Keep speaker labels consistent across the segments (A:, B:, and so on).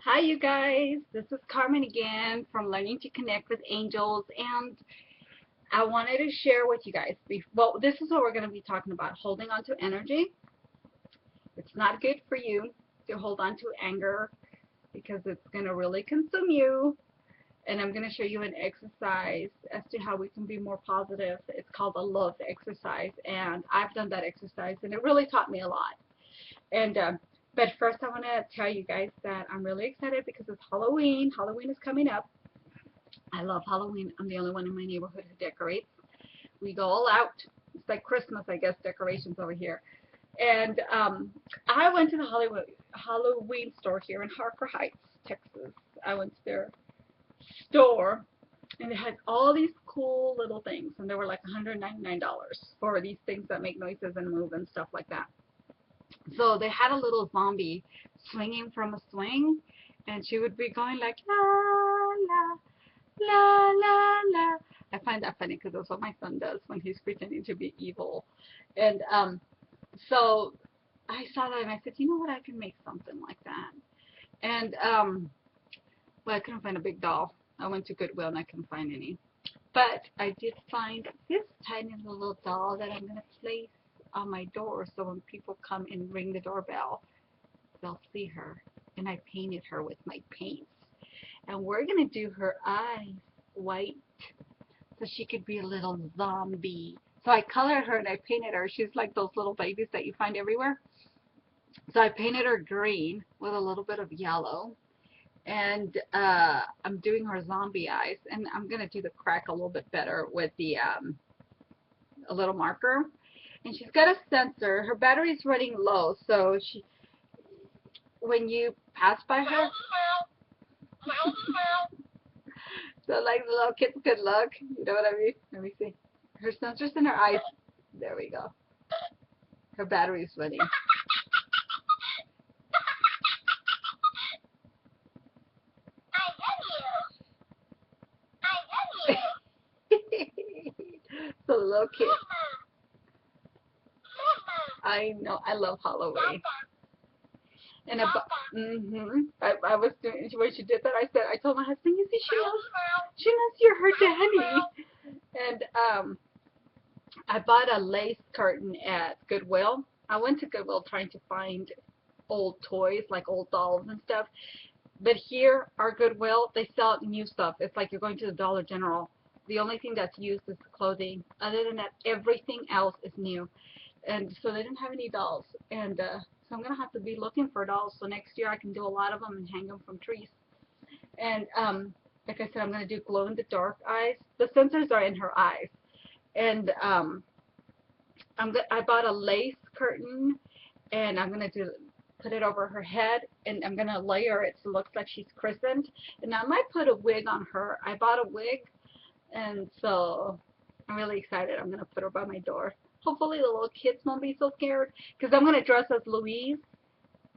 A: Hi, you guys. This is Carmen again from Learning to Connect with Angels, and I wanted to share with you guys. Well, this is what we're going to be talking about: holding on to energy. It's not good for you to hold on to anger because it's going to really consume you. And I'm going to show you an exercise as to how we can be more positive. It's called a love exercise, and I've done that exercise, and it really taught me a lot. And but first, I want to tell you guys that I'm really excited because it's Halloween. Halloween is coming up. I love Halloween. I'm the only one in my neighborhood who decorates. We go all out. It's like Christmas, I guess, decorations over here. And I went to the Halloween store here in Harker Heights, Texas. I went to their store, and it had all these cool little things, and they were like $199 for these things that make noises and move and stuff like that. So they had a little zombie swinging from a swing, and she would be going like la la la la la. I find that funny because that's what my son does when he's pretending to be evil. And so I saw that and I said, you know what, I can make something like that. And well, I couldn't find a big doll. I went to Goodwill and I couldn't find any. But I did find this tiny little doll that I'm gonna place on my door so when people come and ring the doorbell, they'll see her. And I painted her with my paints. And we're gonna do her eyes white so she could be a little zombie. So I colored her and I painted her. She's like those little babies that you find everywhere. So I painted her green with a little bit of yellow. And I'm doing her zombie eyes. And I'm going to do the crack a little bit better with the a little marker. And she's got a sensor. Her battery's running low. So when you pass by her, so like the little kids could look, you know what I mean? Let me see. Her sensor's in her eyes. There we go. Her battery's running. So the little kid. I know. I love Halloween. And I was doing when she did that. I told my husband, you see, she knows you're her daddy. And I bought a lace curtain at Goodwill. I went to Goodwill trying to find old toys like old dolls and stuff. But here, our Goodwill, they sell new stuff. It's like you're going to the Dollar General. The only thing that's used is clothing. Other than that, everything else is new. And so they didn't have any dolls. And so I'm going to have to be looking for dolls. So next year I can do a lot of them and hang them from trees. And like I said, I'm going to do glow in the dark eyes. The sensors are in her eyes. And I bought a lace curtain, and I'm going to put it over her head, and I'm going to layer it so it looks like she's christened. And I might put a wig on her. I bought a wig, and so I'm really excited. I'm going to put her by my door. Hopefully the little kids won't be so scared because I'm going to dress as Louise.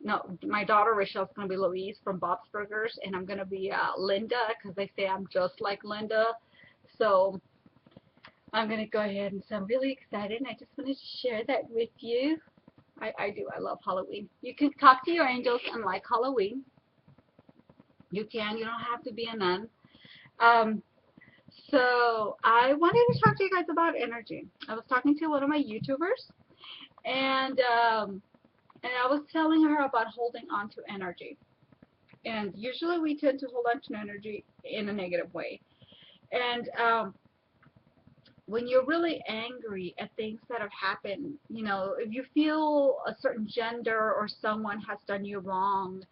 A: No, my daughter Rachelle's going to be Louise from Bob's Burgers, and I'm going to be Linda because they say I'm just like Linda. So I'm going to go ahead, and so I'm really excited, and I just wanted to share that with you. I do. I love Halloween. You can talk to your angels and like Halloween. You can. You don't have to be a nun. Um, so I wanted to talk to you guys about energy. I was talking to one of my YouTubers, and I was telling her about holding on to energy. And usually we tend to hold on to energy in a negative way. And when you're really angry at things that have happened, you know, if you feel a certain gender or someone has done you wrong,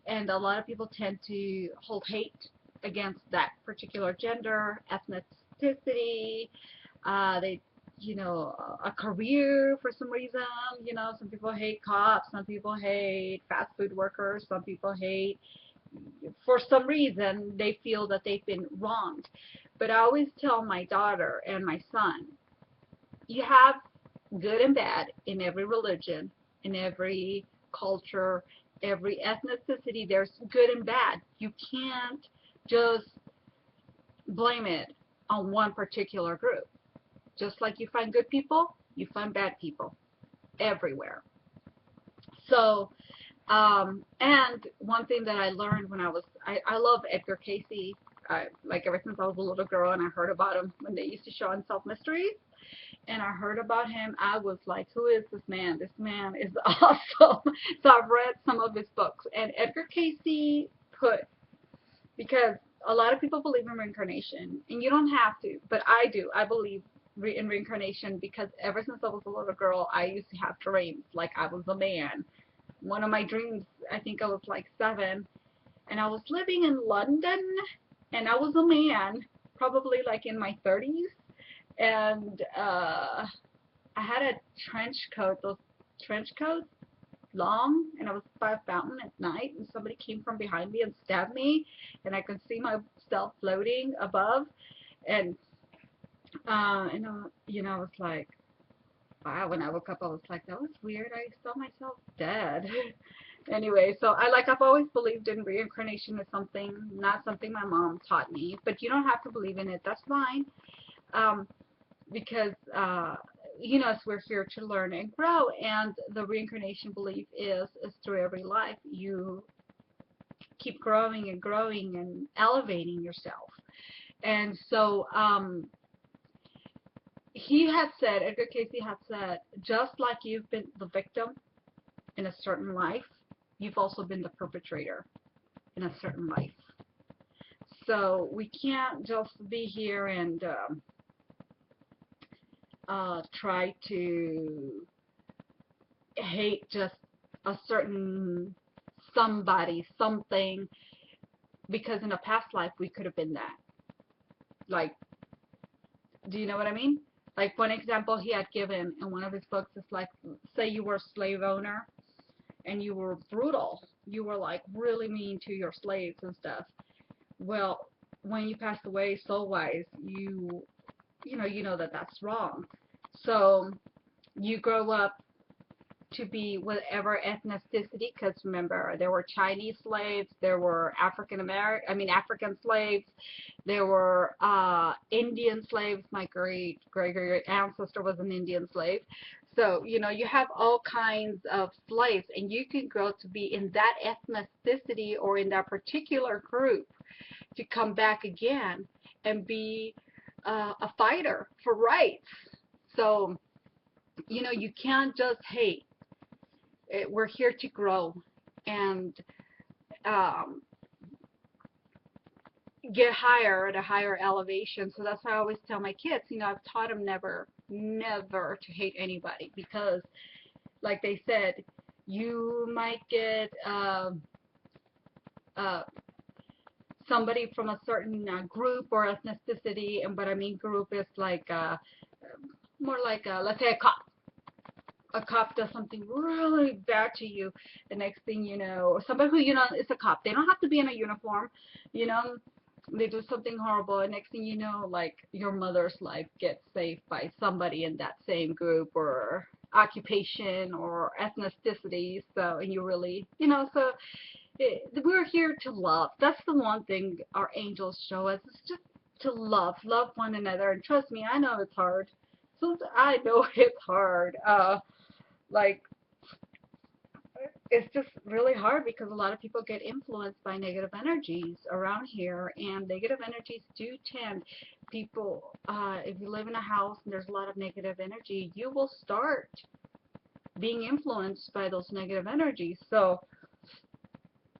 A: and a lot of people tend to hold hate against that particular gender, ethnicity, they, you know, a career for some reason, you know, some people hate cops, some people hate fast food workers, some people hate, for some reason, they feel that they've been wronged. But I always tell my daughter and my son, you have good and bad in every religion, in every culture, every ethnicity. There's good and bad. You can't just blame it on one particular group. Just like you find good people, you find bad people everywhere. So And one thing that I learned when I love Edgar Casey. Like ever since I was a little girl, and I heard about him when they used to show Unsolved Mysteries, and I heard about him, I was like, who is this man? This man is awesome. So I've read some of his books, and Edgar Casey put, because a lot of people believe in reincarnation, and you don't have to, but I do. I believe in reincarnation because ever since I was a little girl, I used to have dreams like I was a man. One of my dreams, I think I was like 7, and I was living in London, and I was a man, probably like in my 30s, and I had a trench coat, those trench coats, long, and I was by a fountain at night, and somebody came from behind me and stabbed me, and I could see myself floating above, and I was like, wow. When I woke up, I was like, that was weird. I saw myself dead. Anyway, so I've always believed in reincarnation as something, not something my mom taught me, but you don't have to believe in it. That's fine. Um, because as we're here to learn and grow, and the reincarnation belief is through every life you keep growing and growing and elevating yourself. And so Edgar Casey had said, just like you've been the victim in a certain life, you've also been the perpetrator in a certain life. So we can't just be here and try to hate just a certain somebody, something, because in a past life we could have been that. Like, do you know what I mean? Like, one example he had given in one of his books is like, say you were a slave owner and you were brutal. You were like really mean to your slaves and stuff. Well, when you passed away soul-wise, you know that that's wrong. So you grow up to be whatever ethnicity, because remember, there were Chinese slaves, there were African slaves, there were Indian slaves. My great ancestor was an Indian slave. So, you have all kinds of slaves, and you can grow to be in that ethnicity or in that particular group to come back again and be a fighter for rights. So, you can't just hate. We're here to grow and get higher at a higher elevation. So that's why I always tell my kids, I've taught them never to hate anybody, because like they said, you might get somebody from a certain group or ethnicity, and what I mean group is like more like let's say a cop. A cop does something really bad to you, the next thing you know, or somebody who is a cop. They don't have to be in a uniform, you know. They do something horrible, and next thing you know, like, your mother's life gets saved by somebody in that same group or occupation or ethnicity. So, and you really, so we're here to love. That's the one thing our angels show us. It's just to love one another. And trust me, I know it's hard. So I know it's hard. Like, it's just really hard because a lot of people get influenced by negative energies around here, and negative energies do tend people, if you live in a house and there's a lot of negative energy, you will start being influenced by those negative energies. So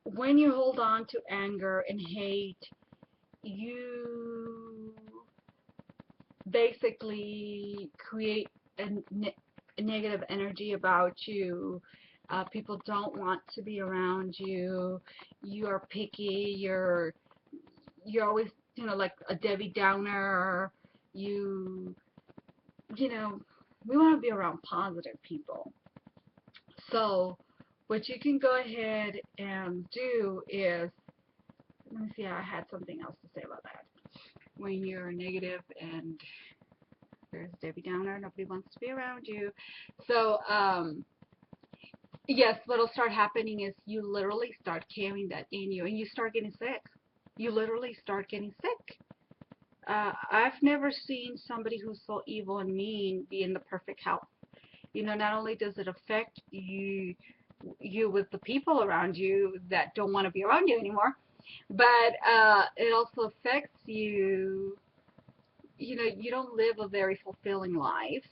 A: when you hold on to anger and hate, you basically create a negative energy about you. People don't want to be around you. You are picky. You're always, like a Debbie Downer. We want to be around positive people. So what you can go ahead and do is, let me see, I had something else to say about that. When you're negative and there's Debbie Downer, nobody wants to be around you. So, yes, what'll start happening is you literally start carrying that in you, and you start getting sick. You literally start getting sick. I've never seen somebody who's so evil and mean be in the perfect health. Not only does it affect you, you with the people around you that don't want to be around you anymore. But it also affects you. You know, you don't live a very fulfilling life.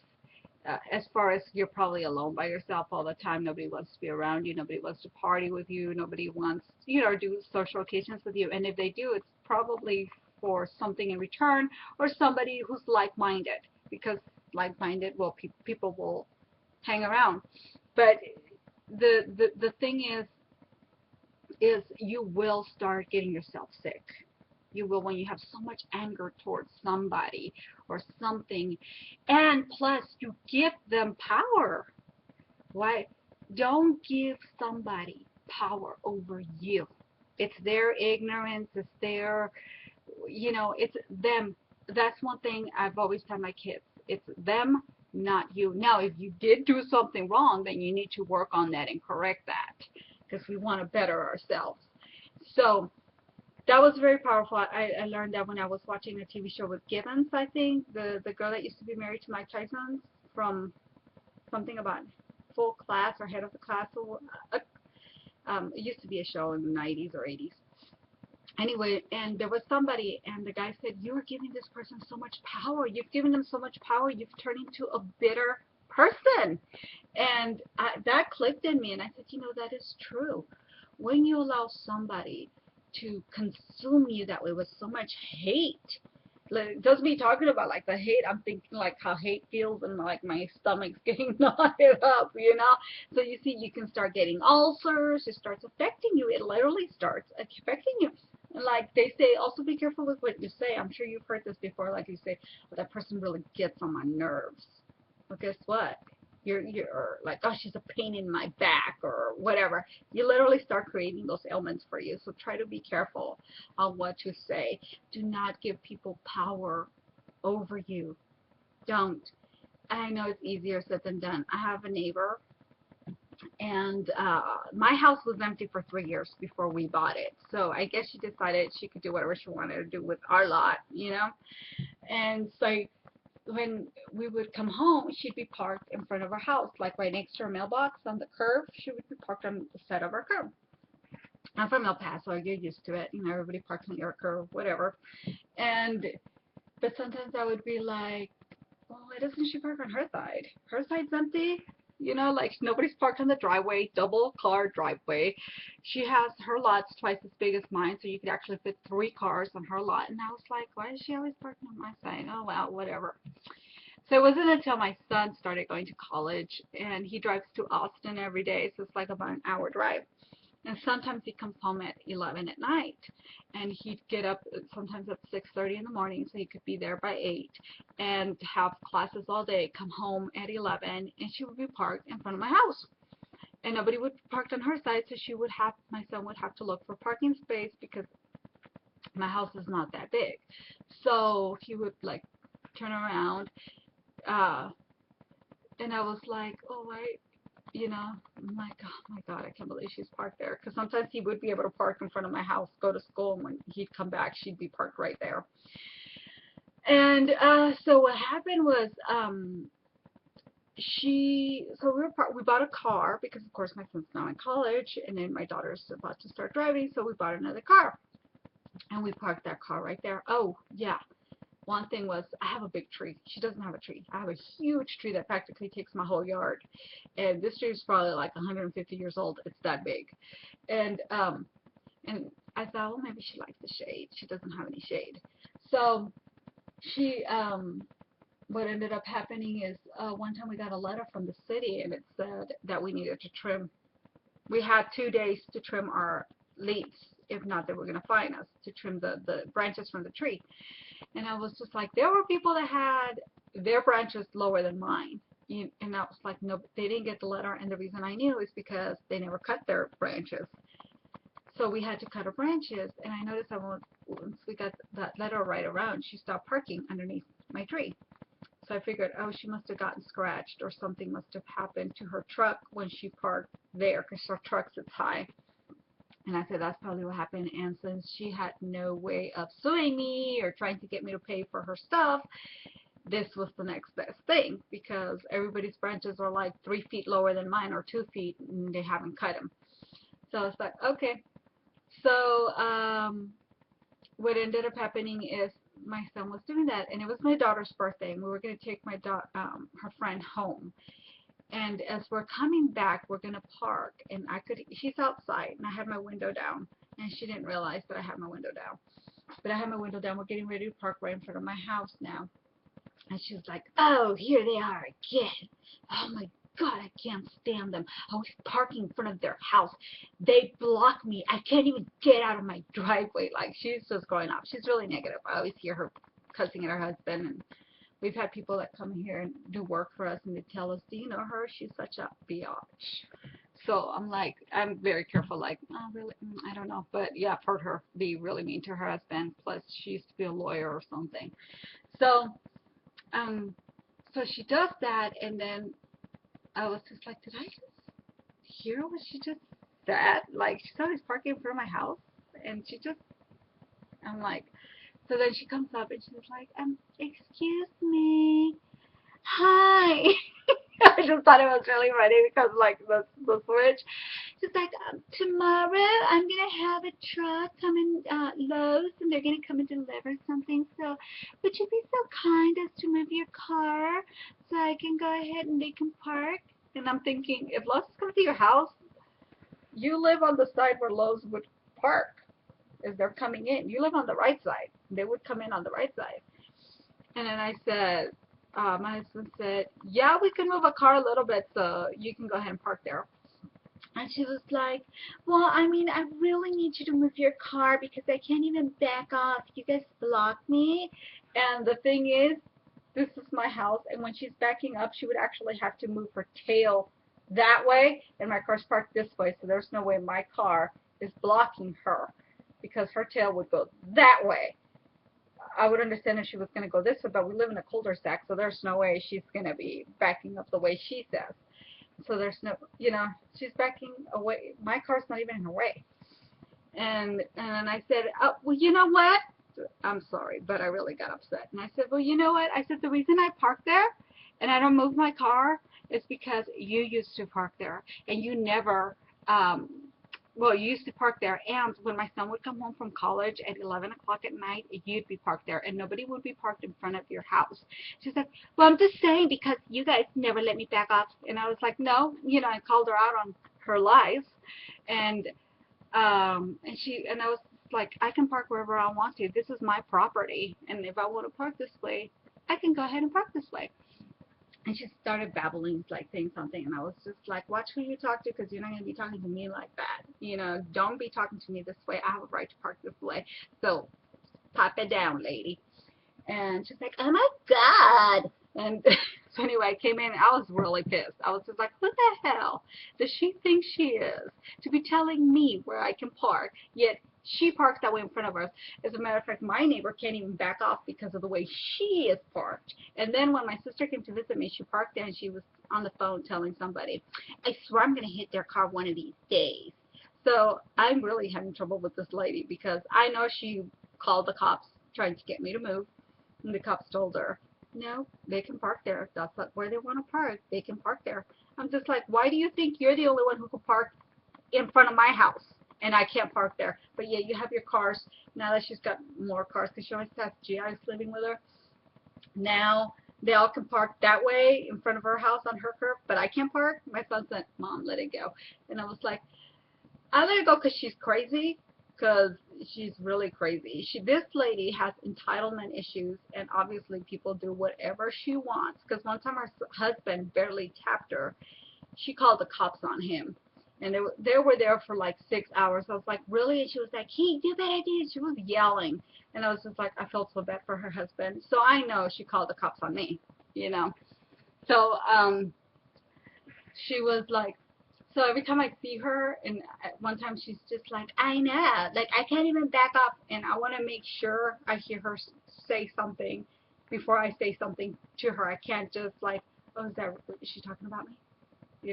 A: As far as you're probably alone by yourself all the time. Nobody wants to be around you. Nobody wants to party with you. Nobody wants, do social occasions with you. And if they do, it's probably for something in return or somebody who's like-minded. Because like-minded, well, people will hang around. But the thing is you will start getting yourself sick. You will when you have so much anger towards somebody or something, and plus you give them power. Why? Don't give somebody power over you. It's their ignorance. It's their, it's them. That's one thing I've always told my kids. It's them, not you. Now, if you did do something wrong, then you need to work on that and correct that because we want to better ourselves. So that was very powerful. I learned that when I was watching a TV show with Gibbons, I think, the girl that used to be married to Mike Tyson, from something about Full Class or Head of the Class. Or, it used to be a show in the 90s or 80s. Anyway, and there was somebody, and the guy said, you're giving this person so much power. You've given them so much power. You've turned into a bitter person. And that clicked in me, and I said, that is true. When you allow somebody to consume you that way with so much hate, like, just me talking about like the hate, I'm thinking like how hate feels and like my stomach's getting knotted up, So you see, you can start getting ulcers. It starts affecting you. It literally starts affecting you. And like they say, also be careful with what you say. I'm sure you've heard this before. Like you say, well, that person really gets on my nerves. Well, guess what? You're like, oh, she's a pain in my back or whatever. You literally start creating those ailments for you. So try to be careful on what you say. Do not give people power over you. Don't. I know it's easier said than done. I have a neighbor, and my house was empty for 3 years before we bought it. So I guess she decided she could do whatever she wanted to do with our lot, And so when we would come home, she'd be parked in front of our house, like right next to her mailbox on the curb. She would be parked on the side of our curb. I'm from El Paso. You're used to it. Everybody parks on your curb, whatever. But sometimes I would be like, well, why doesn't she park on her side? Her side's empty. Like nobody's parked on the driveway, double car driveway. She has her lot's twice as big as mine, so you could actually fit 3 cars on her lot. And I was like, why is she always parking on my side? Oh, well, whatever. So it wasn't until my son started going to college, and he drives to Austin every day, so it's like about an hour drive. And sometimes he comes home at 11 at night, and he'd get up sometimes at 6:30 in the morning, so he could be there by 8 and have classes all day, come home at 11, and she would be parked in front of my house. And nobody would be parked on her side, so my son would have to look for parking space because my house is not that big. So he would like turn around, and I was like, oh, why? My God, I can't believe she's parked there. Because sometimes he would be able to park in front of my house, go to school, and when he'd come back, she'd be parked right there. And so what happened was, we bought a car because, of course, my son's now in college, and then my daughter's about to start driving, so we bought another car. And we parked that car right there. Oh, yeah. One thing was, I have a big tree. She doesn't have a tree. I have a huge tree that practically takes my whole yard. And this tree is probably like 150 years old. It's that big. And I thought, well, maybe she likes the shade. She doesn't have any shade. So what ended up happening is one time we got a letter from the city, and it said that we needed to trim. We had 2 days to trim our leaves. If not, they were going to fine us to trim the branches from the tree. And I was just like, there were people that had their branches lower than mine. And I was like, no, they didn't get the letter. And the reason I knew is because they never cut their branches. So we had to cut our branches. And I noticed that once we got that letter right around, she stopped parking underneath my tree. So I figured, oh, she must have gotten scratched or something must have happened to her truck when she parked there because her truck sits high. And I said, that's probably what happened. And since she had no way of suing me or trying to get me to pay for her stuff, this was the next best thing because everybody's branches are like 3 feet lower than mine or 2 feet, and they haven't cut them. So I was like, okay. So what ended up happening is my son was doing that, and it was my daughter's birthday, and we were going to take her friend home. And as we're coming back, we're going to park, and she's outside, and I had my window down, and she didn't realize that I had my window down. But I had my window down. We're getting ready to park right in front of my house now. And she was like, oh, here they are again. Oh, my God, I can't stand them. Always parking in front of their house. They block me. I can't even get out of my driveway. Like, she's just going off. She's really negative. I always hear her cussing at her husband. And we've had people that come here and do work for us, and they tell us, do you know her? She's such a biatch. So I'm like, I'm very careful, like, oh, really? I don't know. But yeah, I've heard her be really mean to her husband. Plus, she used to be a lawyer or something. So, so she does that, and then I was just like, did I just hear what she just said? Like, she's always parking in front of my house, and I'm like, so then she comes up, and she's like, excuse me, hi. I just thought it was really funny because, like, the switch. She's like, tomorrow I'm going to have a truck coming, Lowe's, and they're going to come and deliver something. So would you be so kind as to move your car so I can go ahead and they can park? And I'm thinking, if Lowe's is coming to your house, you live on the side where Lowe's would park as they're coming in. You live on the right side. They would come in on the right side. And then I said, my husband said, yeah, we can move a car a little bit so you can go ahead and park there. And she was like, well, I mean, I really need you to move your car because I can't even back off. You guys block me. And the thing is, this is my house, and when she's backing up, she would actually have to move her tail that way, and my car's parked this way, so there's no way my car is blocking her because her tail would go that way. I would understand if she was going to go this way, but we live in a cul-de-sac, so there's no way she's going to be backing up the way she says. So there's no, she's backing away. My car's not even in her way. And I said, oh, well, you know what? I'm sorry, but I really got upset. And I said, well, you know what? I said, the reason I park there and I don't move my car is because you used to park there. And you never, you used to park there. And when my son would come home from college at 11 o'clock at night, you'd be parked there. And nobody would be parked in front of your house. She said, well, I'm just saying because you guys never let me back up. And I was like, no. I called her out on her lies. And I was like, I can park wherever I want to. This is my property, and if I want to park this way, I can go ahead and park this way. And she started babbling, like saying something, and I was just like, watch who you talk to, because you're not going to be talking to me like that. Don't be talking to me this way. I have a right to park this way. So pop it down, lady. And she's like, oh my God. And so anyway, I came in, and I was really pissed. I was just like, who the hell does she think she is to be telling me where I can park, yet she parks that way in front of us. As a matter of fact, my neighbor can't even back off because of the way she is parked. And then when my sister came to visit me, she parked there, and she was on the phone telling somebody, I swear I'm going to hit their car one of these days. So I'm really having trouble with this lady because I know she called the cops trying to get me to move. And the cops told her, no, they can park there. That's not where they want to park. They can park there. I'm just like, why do you think you're the only one who can park in front of my house and I can't park there? But yeah, you have your cars. Now that she's got more cars because she always has GIs living with her. Now they all can park that way in front of her house on her curb, but I can't park. My son said, Mom, let it go. And I was like, I let it go because she's crazy. Because she's really crazy. This lady has entitlement issues, and obviously people do whatever she wants. Because one time her husband barely tapped her, she called the cops on him, and they were there for like 6 hours. I was like, really? And she was like, hey, do bad ideas. She was yelling, and I was just like, I felt so bad for her husband. So I know she called the cops on me, So she was like. So every time I see her, and one time she's just like, I know, like I can't even back up, and I want to make sure I hear her say something before I say something to her. I can't just like, oh, is she talking about me?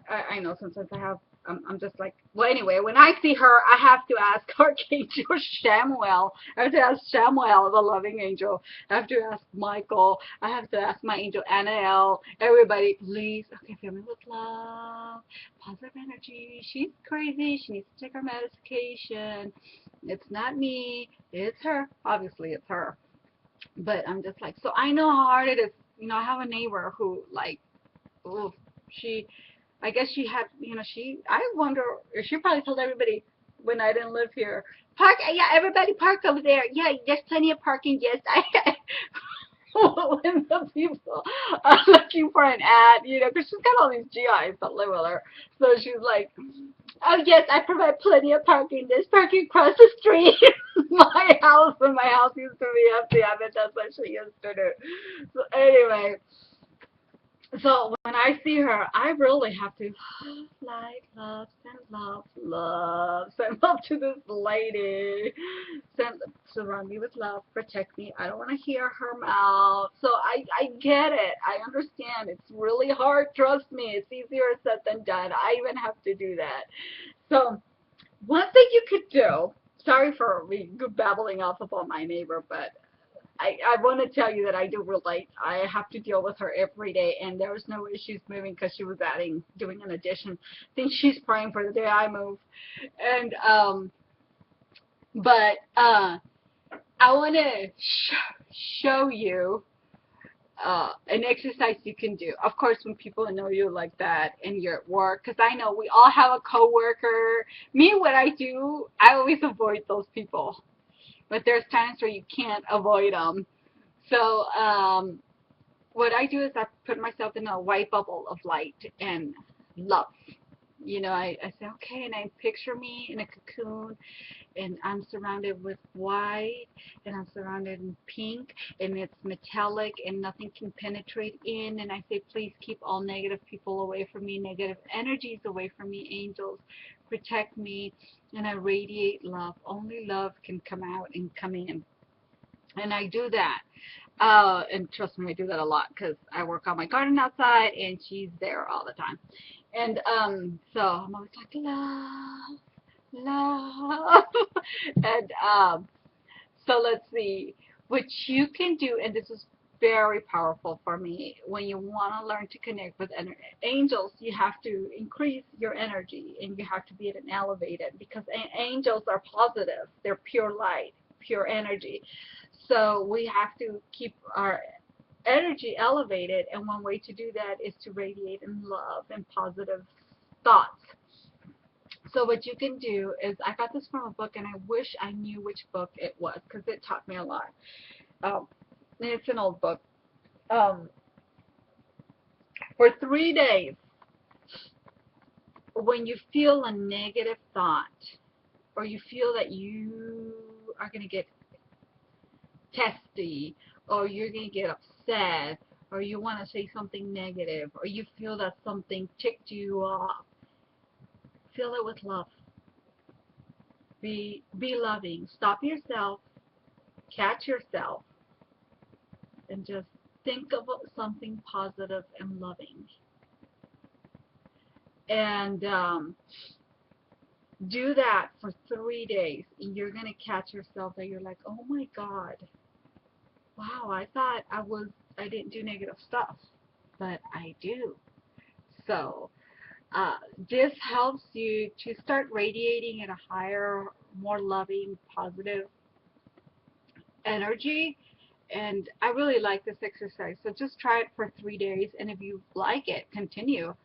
A: I know sometimes I have I'm just like, well, anyway, when I see her, I have to ask Archangel Samuel. I have to ask Samuel, the loving angel. I have to ask Michael. I have to ask my angel Annael. Everybody, please, okay, fill me with love, positive energy. She's crazy. She needs to take her medication. It's not me. It's her. Obviously, it's her. But I'm just like, so I know how hard it is. I have a neighbor who, like, oh, she, I guess she had, I wonder, she probably told everybody when I didn't live here, park, yeah, everybody park over there. Yeah, there's plenty of parking. Yes, when the people are looking for an ad, because she's got all these GIs that live with her. So she's like, oh, yes, I provide plenty of parking. There's parking across the street. My house, when my house used to be empty, I bet that's what she used to do. So anyway, so when I see her, I really have to like love, send love to this lady. Surround me with love, protect me. I don't want to hear her mouth. So I get it. I understand. It's really hard. Trust me. It's easier said than done. I even have to do that. So one thing you could do, sorry for me babbling off about my neighbor, but I want to tell you that I do relate. I have to deal with her every day, and there was no issues moving because she was doing an addition. I think she's praying for the day I move. And, but I want to show you an exercise you can do. Of course, when people know you like that and you're at work, because I know we all have a coworker. Me, what I do, I always avoid those people. But there's times where you can't avoid them. So what I do is I put myself in a white bubble of light and love. I say, okay, and I picture me in a cocoon, and I'm surrounded with white, and I'm surrounded in pink, and it's metallic, and nothing can penetrate in. And I say, please keep all negative people away from me, negative energies away from me, angels, protect me. And I radiate love. Only love can come out and come in. And I do that. And trust me, I do that a lot because I work on my garden outside, and she's there all the time. And so I'm always like, love, love. And so let's see. What you can do, and this is very powerful for me, when you want to learn to connect with angels, you have to increase your energy, and you have to be at an elevated, because angels are positive. They're pure light, pure energy. So we have to keep our energy elevated, and one way to do that is to radiate in love and positive thoughts. So what you can do is, I got this from a book, and I wish I knew which book it was because it taught me a lot. It's an old book. For 3 days, when you feel a negative thought, or you feel that you are going to get testy, or you're going to get upset, or you want to say something negative, or you feel that something ticked you off, fill it with love. Be loving. Stop yourself, catch yourself, and just think about something positive and loving. And do that for 3 days, and you're going to catch yourself that you're like, oh my God, wow, I thought I didn't do negative stuff, but I do. So this helps you to start radiating at a higher, more loving, positive energy. And I really like this exercise. So just try it for 3 days, and if you like it, continue.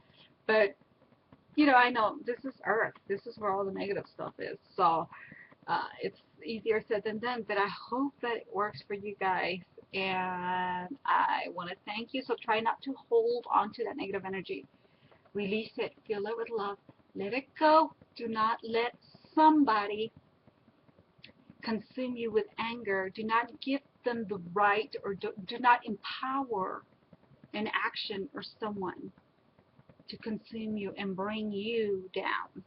A: But I know this is Earth. This is where all the negative stuff is. So it's easier said than done. But I hope that it works for you guys. And I want to thank you. So try not to hold on to that negative energy. Release it. Fill it with love. Let it go. Do not let somebody consume you with anger. Do not give them the right, or do not empower an action or someone to consume you and bring you down.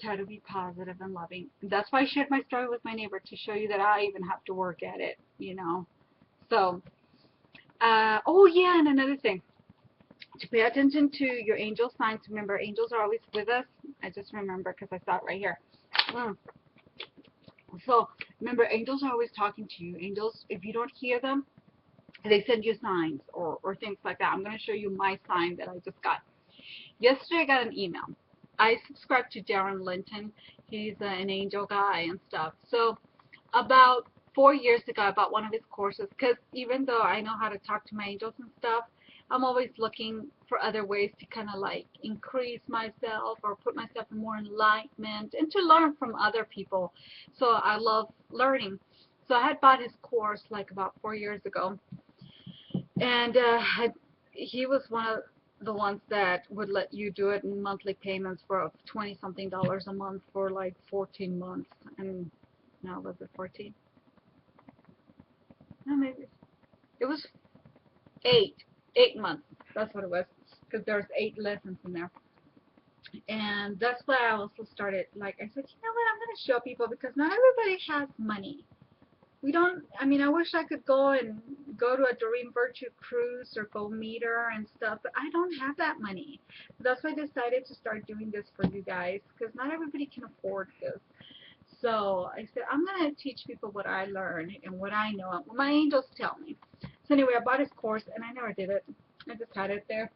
A: Try to be positive and loving. That's why I shared my story with my neighbor, to show you that I even have to work at it, So, oh yeah, and another thing. to pay attention to your angel signs. Remember, angels are always with us. I just remember because I saw it right here. Mm. So remember, angels are always talking to you. Angels, if you don't hear them, they send you signs or things like that. I'm going to show you my sign that I just got. Yesterday I got an email. I subscribe to Darren Linton. He's an angel guy and stuff. So about 4 years ago, I bought one of his courses because even though I know how to talk to my angels and stuff, I'm always looking for other ways to kind of like increase myself or put myself in more enlightenment and to learn from other people. So I love learning. So I had bought his course like about 4 years ago, and he was one of the ones that would let you do it in monthly payments for 20 something dollars a month for like 14 months. And no, was it 14? No, maybe it was 8 months. That's what it was, because there's 8 lessons in there. And that's why I also started, like I said, you know what, I'm going to show people, because not everybody has money. We don't, I mean, I wish I could go to a Doreen Virtue cruise or go meet her and stuff, but I don't have that money. That's why I decided to start doing this for you guys, because not everybody can afford this. So I said, I'm going to teach people what I learned and what I know, what my angels tell me. So anyway, I bought his course, and I never did it. I just had it there.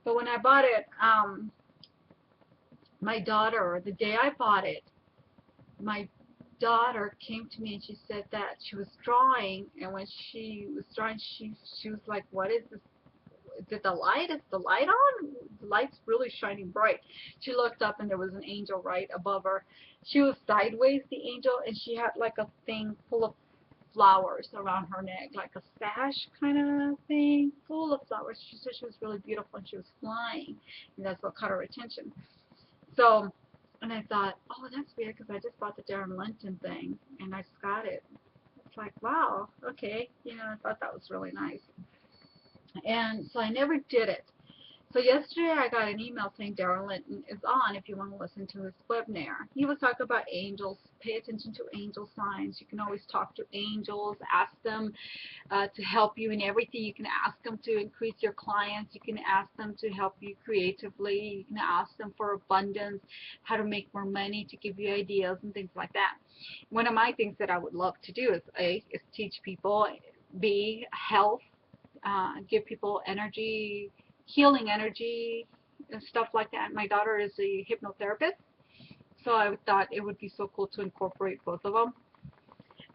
A: But when I bought it, my daughter, the day I bought it, my daughter came to me and she said that she was drawing, and when she was drawing, she was like, what is this? Is the light on? The light's really shining bright. She looked up and there was an angel right above her. She was sideways, the angel, and she had like a thing full of flowers around her neck, like a sash kind of thing, full of flowers. She said she was really beautiful and she was flying, and that's what caught her attention. So, and I thought, oh, that's weird, because I just bought the Darren Linton thing and I just got it. It's like, wow, okay, you know, I thought that was really nice. And so I never did it. So yesterday I got an email saying Darren Linton is on if you want to listen to his webinar. He was talking about angels. Pay attention to angel signs. You can always talk to angels, ask them to help you in everything. You can ask them to increase your clients. You can ask them to help you creatively. You can ask them for abundance, how to make more money, to give you ideas and things like that. One of my things that I would love to do is teach people, B, health, give people energy, healing energy and stuff like that. My daughter is a hypnotherapist, so I thought it would be so cool to incorporate both of them.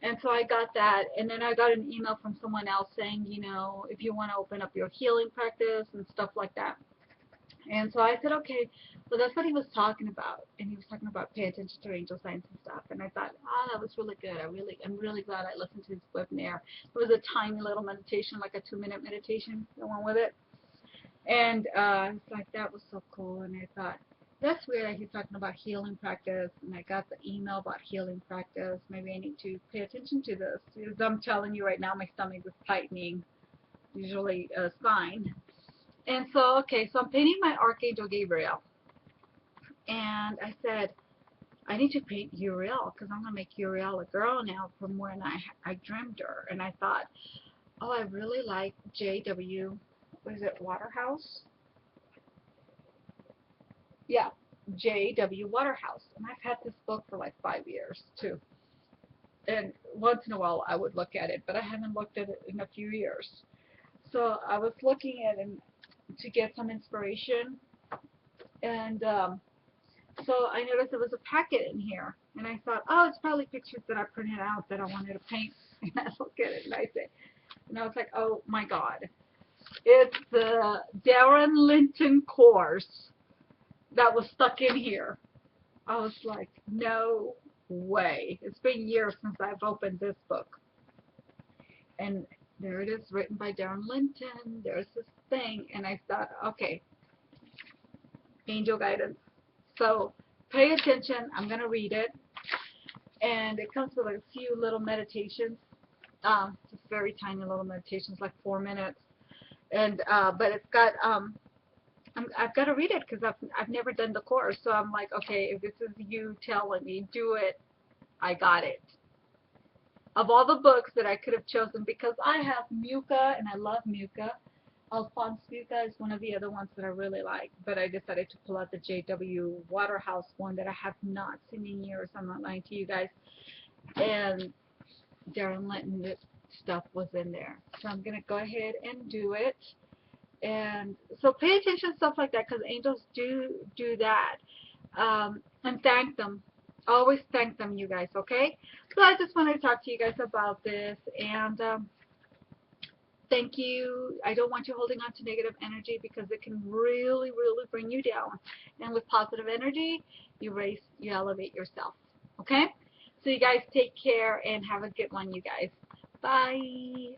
A: And so I got that, and then I got an email from someone else saying, you know, if you want to open up your healing practice and stuff like that. And so I said, okay, well, that's what he was talking about, and he was talking about pay attention to angel signs and stuff. And I thought, oh, that was really good. I'm really glad I listened to his webinar. It was a tiny little meditation, like a 2-minute meditation, the one with it. And it's like, that was so cool. And I thought, that's weird that he's talking about healing practice. And I got the email about healing practice. Maybe I need to pay attention to this. Because I'm telling you right now, my stomach is tightening, usually a sign. And so, okay, so I'm painting my Archangel Gabriel. And I said, I need to paint Uriel, because I'm going to make Uriel a girl now from when I dreamed her. And I thought, oh, I really like J.W. What is it, Waterhouse? Yeah, J.W. Waterhouse. And I've had this book for like 5 years, too. And once in a while I would look at it, but I haven't looked at it in a few years. So I was looking at it to get some inspiration. And so I noticed there was a packet in here. And I thought, oh, it's probably pictures that I printed out that I wanted to paint. And I looked at it and I was like, oh my God. It's the Darren Linton course that was stuck in here. I was like, no way. It's been years since I've opened this book. And there it is, written by Darren Linton. There's this thing. And I thought, okay, angel guidance. So pay attention. I'm going to read it. And it comes with a few little meditations. Just very tiny little meditations, like 4 minutes. And but it's got I've got to read it because I've never done the course, so I'm like, okay, if this is you telling me do it, I got it. Of all the books that I could have chosen, because I have Muka and I love Muka, Alphonse Buca is one of the other ones that I really like, but I decided to pull out the JW Waterhouse one that I have not seen in years. I'm not lying to you guys. And Darren Linton stuff was in there. So I'm going to go ahead and do it. And so pay attention to stuff like that because angels do that. And thank them. Always thank them, you guys, okay? So I just wanted to talk to you guys about this. And thank you. I don't want you holding on to negative energy because it can really, really bring you down. And with positive energy, you elevate yourself. Okay? So you guys take care and have a good one, you guys. Bye.